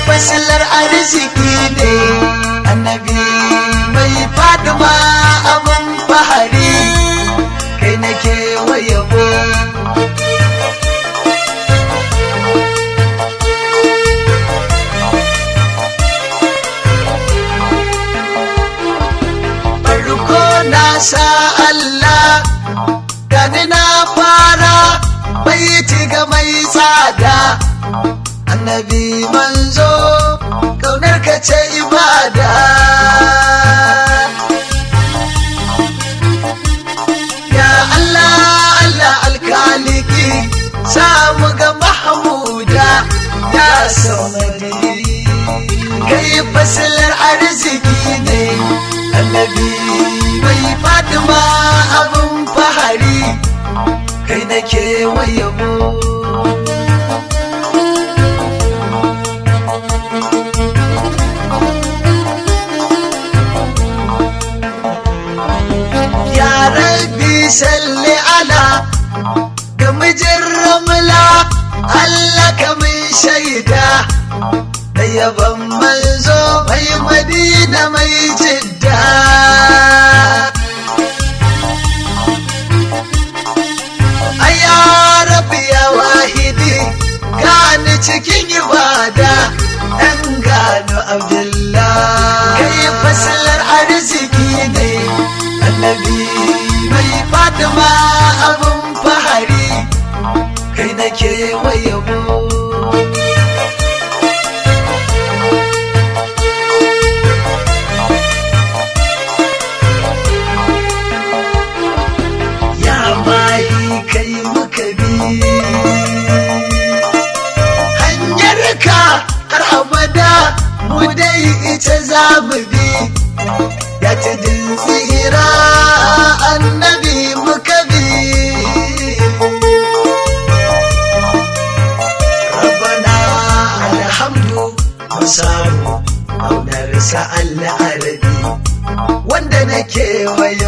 fasilar arziki ne annabi mai faduma abin fahari kai nake wayabo farko na sa Allah gani na fara baiti ga mai tsada annabi manzo kaunar ka ce ibada ya Allah Allah alkaliki samu ga mahmuda ya samadi kai fasilar arziki ne annabi bai fatima abun fahari kai nake wayabo salli ala ga mijin ramla Allah ka min shaida da yaban manzo mai madina mai jidda ayya rabbi ya wahidi gani cikin ibada dan gano abdullah kai fasilar arziki ne annabi mai fatima abun fahari kai nake wayabo ya bayi kai muka bi hanyar ka har abada mu dai ita za mu bi ya ta tsira annabi muka bi rabbana alhamdu musamu aunar sa Allah arabi wanda nake wayo